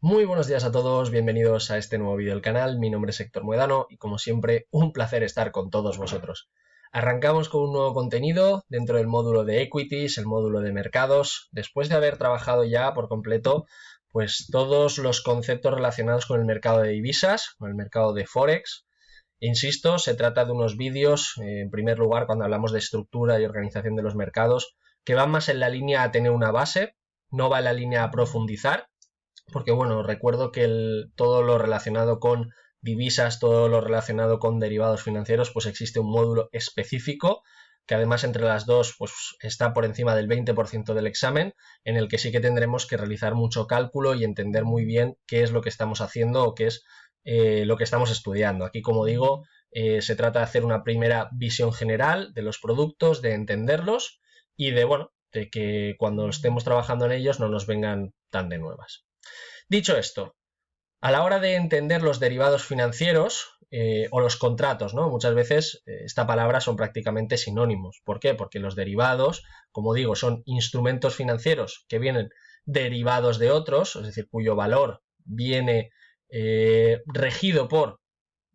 Muy buenos días a todos, bienvenidos a este nuevo vídeo del canal. Mi nombre es Héctor Muedano y como siempre un placer estar con todos vosotros. Arrancamos con un nuevo contenido dentro del módulo de Equities, el módulo de mercados, después de haber trabajado ya por completo pues todos los conceptos relacionados con el mercado de divisas, con el mercado de Forex. Insisto, se trata de unos vídeos, en primer lugar, cuando hablamos de estructura y organización de los mercados, que van más en la línea a tener una base, no va en la línea a profundizar, porque bueno, recuerdo que todo lo relacionado con divisas, todo lo relacionado con derivados financieros, pues existe un módulo específico que además entre las dos pues está por encima del 20% del examen, en el que sí que tendremos que realizar mucho cálculo y entender muy bien qué es lo que estamos haciendo o qué es lo que estamos estudiando. Aquí, como digo, se trata de hacer una primera visión general de los productos, de entenderlos y de que cuando estemos trabajando en ellos no nos vengan tan de nuevas. Dicho esto, a la hora de entender los derivados financieros o los contratos, ¿no? Muchas veces esta palabra son prácticamente sinónimos. ¿Por qué? Porque los derivados, como digo, son instrumentos financieros que vienen derivados de otros, es decir, cuyo valor viene regido por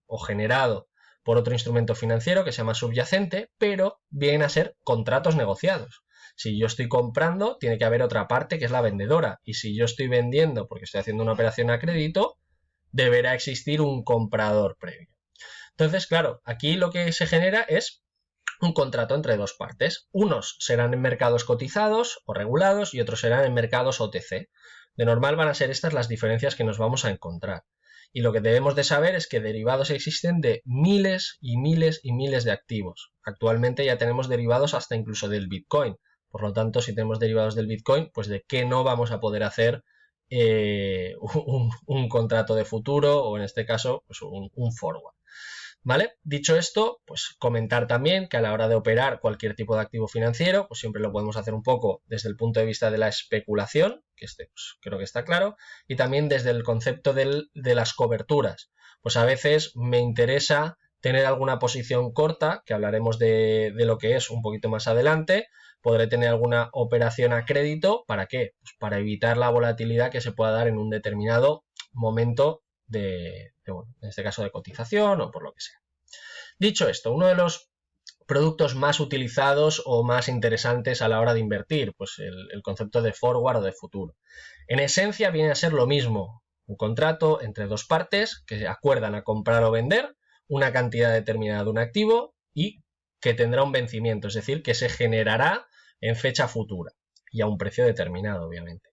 o generado por otro instrumento financiero que se llama subyacente, pero vienen a ser contratos negociados. Si yo estoy comprando, tiene que haber otra parte que es la vendedora. Y si yo estoy vendiendo porque estoy haciendo una operación a crédito, deberá existir un comprador previo. Entonces, claro, aquí lo que se genera es un contrato entre dos partes. Unos serán en mercados cotizados o regulados y otros serán en mercados OTC. De normal van a ser estas las diferencias que nos vamos a encontrar. Y lo que debemos de saber es que derivados existen de miles y miles y miles de activos. Actualmente ya tenemos derivados hasta incluso del Bitcoin. Por lo tanto, si tenemos derivados del Bitcoin, pues de qué no vamos a poder hacer un contrato de futuro o en este caso pues un forward. ¿Vale? Dicho esto, pues comentar también que a la hora de operar cualquier tipo de activo financiero, pues siempre lo podemos hacer un poco desde el punto de vista de la especulación, que pues, creo que está claro, y también desde el concepto de las coberturas. Pues a veces me interesa tener alguna posición corta, que hablaremos de lo que es un poquito más adelante. Podré tener alguna operación a crédito, ¿para qué? Pues para evitar la volatilidad que se pueda dar en un determinado momento bueno, en este caso de cotización o por lo que sea. Dicho esto, uno de los productos más utilizados o más interesantes a la hora de invertir, pues el concepto de forward o de futuro. En esencia viene a ser lo mismo, un contrato entre dos partes que acuerdan a comprar o vender una cantidad determinada de un activo y que tendrá un vencimiento, es decir, que se generará en fecha futura y a un precio determinado, obviamente.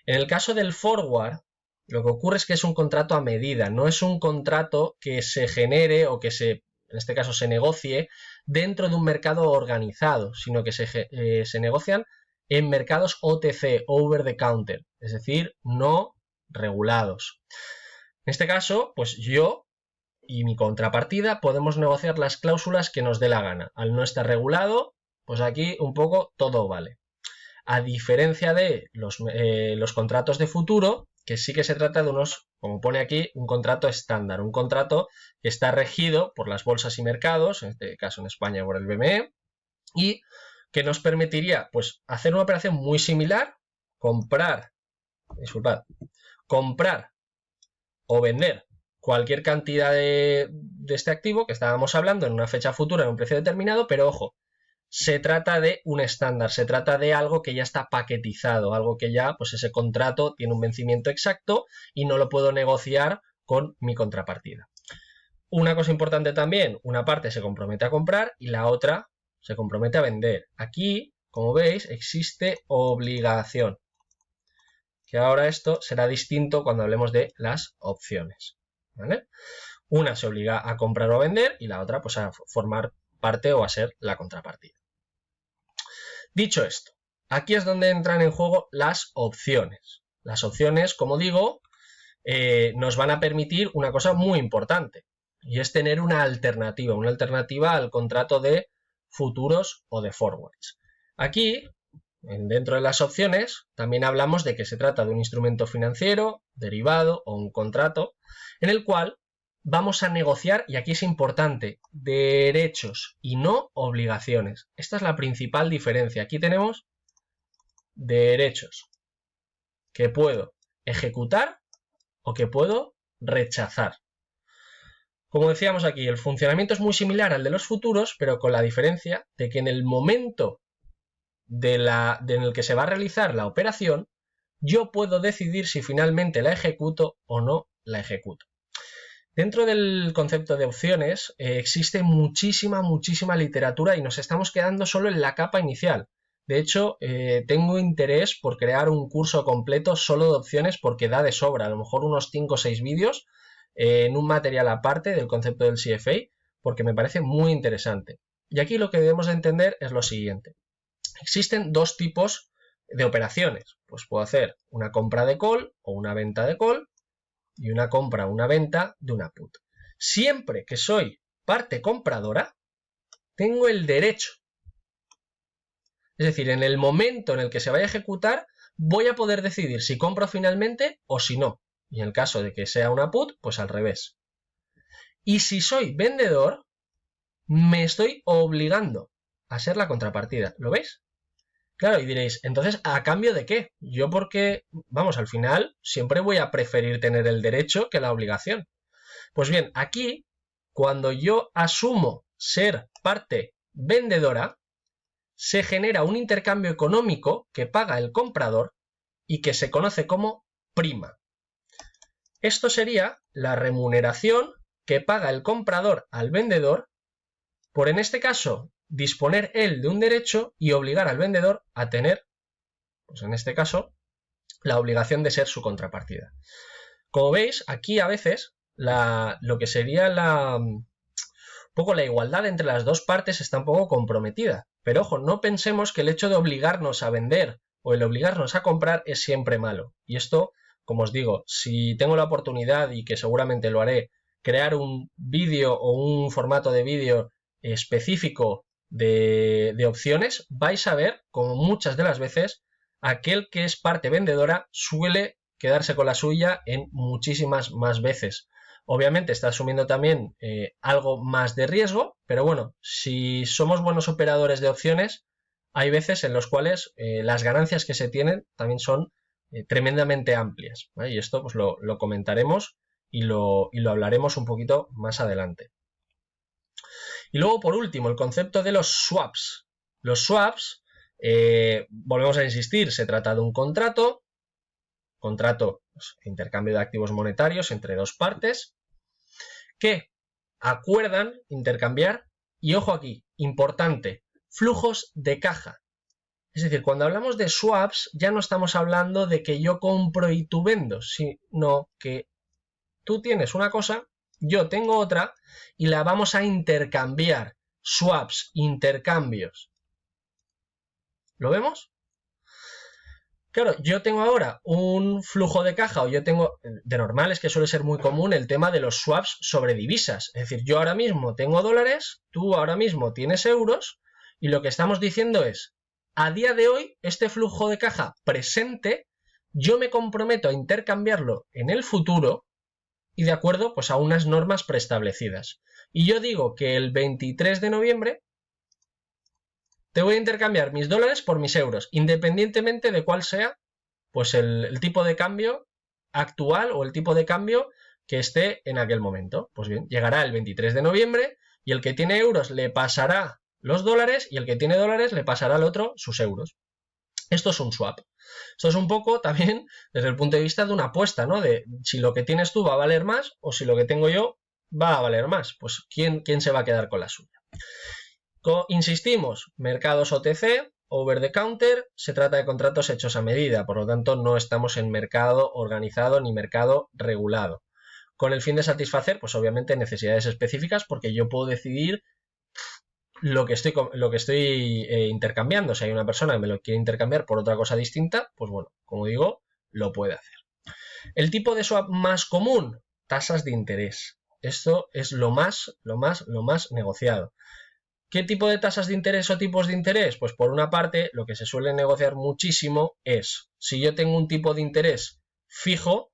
En el caso del forward, lo que ocurre es que es un contrato a medida, no es un contrato que se genere o que en este caso se negocie dentro de un mercado organizado, sino que se negocian en mercados OTC, over the counter, es decir, no regulados. En este caso, pues yo y mi contrapartida podemos negociar las cláusulas que nos dé la gana. Al no estar regulado, pues aquí un poco todo vale. A diferencia de los contratos de futuro, que sí que se trata de unos, como pone aquí, un contrato estándar, un contrato que está regido por las bolsas y mercados, en este caso en España por el BME, y que nos permitiría pues hacer una operación muy similar, comprar o vender cualquier cantidad de este activo que estábamos hablando en una fecha futura en un precio determinado, pero ojo, se trata de un estándar, se trata de algo que ya está paquetizado, algo que ya, pues ese contrato tiene un vencimiento exacto y no lo puedo negociar con mi contrapartida. Una cosa importante también, una parte se compromete a comprar y la otra se compromete a vender. Aquí, como veis, existe obligación, que ahora esto será distinto cuando hablemos de las opciones, ¿vale? Una se obliga a comprar o a vender y la otra pues a formar parte o a ser la contrapartida. Dicho esto, aquí es donde entran en juego las opciones. Las opciones, como digo, nos van a permitir una cosa muy importante y es tener una alternativa al contrato de futuros o de forwards. Aquí, dentro de las opciones, también hablamos de que se trata de un instrumento financiero, derivado o un contrato en el cual vamos a negociar, y aquí es importante, derechos y no obligaciones. Esta es la principal diferencia. Aquí tenemos derechos que puedo ejecutar o que puedo rechazar. Como decíamos aquí, el funcionamiento es muy similar al de los futuros, pero con la diferencia de que en el momento en el que se va a realizar la operación, yo puedo decidir si finalmente la ejecuto o no la ejecuto. Dentro del concepto de opciones existe muchísima literatura y nos estamos quedando solo en la capa inicial. De hecho, tengo interés por crear un curso completo solo de opciones porque da de sobra, a lo mejor unos 5 o 6 vídeos en un material aparte del concepto del CFA, porque me parece muy interesante. Y aquí lo que debemos de entender es lo siguiente. Existen dos tipos de operaciones. Pues puedo hacer una compra de call o una venta de call y una compra o una venta de una put. Siempre que soy parte compradora, tengo el derecho. Es decir, en el momento en el que se vaya a ejecutar, voy a poder decidir si compro finalmente o si no. Y en el caso de que sea una put, pues al revés. Y si soy vendedor, me estoy obligando a ser la contrapartida. ¿Lo veis? Claro, y diréis, entonces, ¿a cambio de qué? Yo porque, vamos, al final siempre voy a preferir tener el derecho que la obligación. Pues bien, aquí, cuando yo asumo ser parte vendedora, se genera un intercambio económico que paga el comprador y que se conoce como prima. Esto sería la remuneración que paga el comprador al vendedor por, en este caso, disponer él de un derecho y obligar al vendedor a tener, pues en este caso, la obligación de ser su contrapartida. Como veis, aquí a veces lo que sería un poco la igualdad entre las dos partes está un poco comprometida. Pero ojo, no pensemos que el hecho de obligarnos a vender o el obligarnos a comprar es siempre malo. Y esto, como os digo, si tengo la oportunidad, y que seguramente lo haré, crear un vídeo o un formato de vídeo específico de opciones, vais a ver como muchas de las veces aquel que es parte vendedora suele quedarse con la suya en muchísimas más veces. Obviamente está asumiendo también algo más de riesgo, pero bueno, si somos buenos operadores de opciones, hay veces en los cuales las ganancias que se tienen también son tremendamente amplias, ¿vale? Y esto pues lo comentaremos y lo hablaremos un poquito más adelante. Y luego, por último, el concepto de los swaps. Los swaps, volvemos a insistir, se trata de un contrato, pues, intercambio de activos monetarios entre dos partes, que acuerdan intercambiar, y ojo aquí, importante, flujos de caja. Es decir, cuando hablamos de swaps, ya no estamos hablando de que yo compro y tú vendo, sino que tú tienes una cosa, yo tengo otra, y la vamos a intercambiar. Swaps, intercambios. ¿Lo vemos? Claro, yo tengo ahora un flujo de caja, o yo tengo, de normal es que suele ser muy común el tema de los swaps sobre divisas. Es decir, yo ahora mismo tengo dólares, tú ahora mismo tienes euros, y lo que estamos diciendo es, a día de hoy, este flujo de caja presente, yo me comprometo a intercambiarlo en el futuro, y de acuerdo pues a unas normas preestablecidas. Y yo digo que el 23 de noviembre te voy a intercambiar mis dólares por mis euros, independientemente de cuál sea pues el tipo de cambio actual o el tipo de cambio que esté en aquel momento. Pues bien, llegará el 23 de noviembre y el que tiene euros le pasará los dólares y el que tiene dólares le pasará al otro sus euros. Esto es un swap. Esto es un poco también desde el punto de vista de una apuesta, ¿no? De si lo que tienes tú va a valer más o si lo que tengo yo va a valer más. Pues ¿quién se va a quedar con la suya? Insistimos, mercados OTC, over the counter, se trata de contratos hechos a medida, por lo tanto no estamos en mercado organizado ni mercado regulado. Con el fin de satisfacer, pues obviamente necesidades específicas, porque yo puedo decidir lo que estoy intercambiando. Si hay una persona que me lo quiere intercambiar por otra cosa distinta, pues bueno, como digo, lo puede hacer. El tipo de swap más común, tasas de interés. Esto es lo más negociado. ¿Qué tipo de tasas de interés o tipos de interés? Pues por una parte, lo que se suele negociar muchísimo es, si yo tengo un tipo de interés fijo,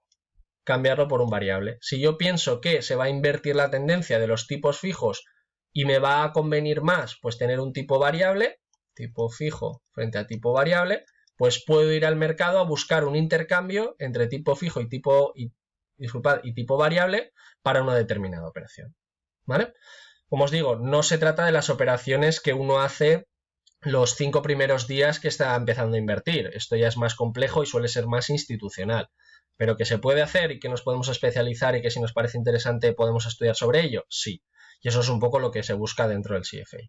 cambiarlo por un variable. Si yo pienso que se va a invertir la tendencia de los tipos fijos y me va a convenir más pues tener un tipo variable, tipo fijo frente a tipo variable, pues puedo ir al mercado a buscar un intercambio entre tipo fijo y y tipo variable para una determinada operación, ¿vale? Como os digo, no se trata de las operaciones que uno hace los 5 primeros días que está empezando a invertir. Esto ya es más complejo y suele ser más institucional, pero que se puede hacer y que nos podemos especializar y que si nos parece interesante podemos estudiar sobre ello, sí. Y eso es un poco lo que se busca dentro del CFA.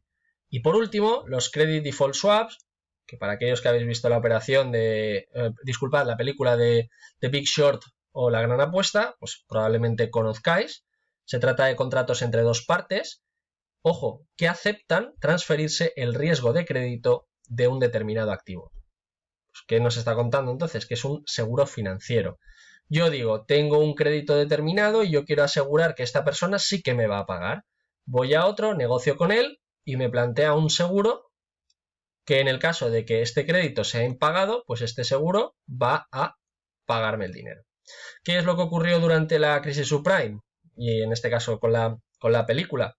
Y por último, los Credit Default Swaps, que para aquellos que habéis visto la operación de, la película de The Big Short o La Gran Apuesta, pues probablemente conozcáis. Se trata de contratos entre dos partes, ojo, que aceptan transferirse el riesgo de crédito de un determinado activo. Pues, ¿qué nos está contando entonces? Que es un seguro financiero. Yo digo, tengo un crédito determinado y yo quiero asegurar que esta persona sí que me va a pagar. Voy a otro, negocio con él y me plantea un seguro que en el caso de que este crédito sea impagado, pues este seguro va a pagarme el dinero. ¿Qué es lo que ocurrió durante la crisis subprime? Y en este caso con la película.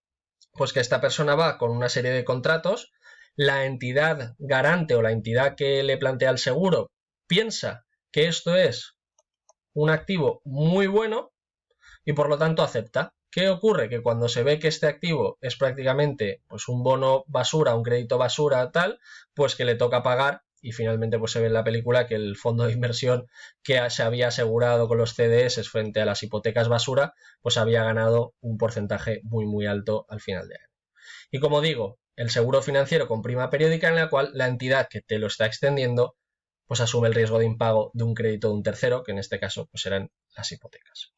Pues que esta persona va con una serie de contratos, la entidad garante o la entidad que le plantea el seguro piensa que esto es un activo muy bueno y por lo tanto acepta. ¿Qué ocurre? Que cuando se ve que este activo es prácticamente pues un bono basura, un crédito basura, tal, pues que le toca pagar y finalmente pues se ve en la película que el fondo de inversión que se había asegurado con los CDS frente a las hipotecas basura, pues había ganado un porcentaje muy muy alto al final de año. Y como digo, el seguro financiero con prima periódica en la cual la entidad que te lo está extendiendo pues asume el riesgo de impago de un crédito de un tercero, que en este caso pues serán las hipotecas.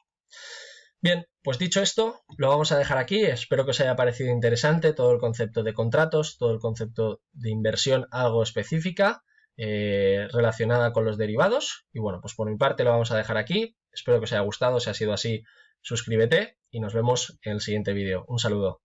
Bien, pues dicho esto, lo vamos a dejar aquí. Espero que os haya parecido interesante todo el concepto de contratos, todo el concepto de inversión algo específica relacionada con los derivados. Y bueno, pues por mi parte lo vamos a dejar aquí. Espero que os haya gustado. Si ha sido así, suscríbete y nos vemos en el siguiente vídeo. Un saludo.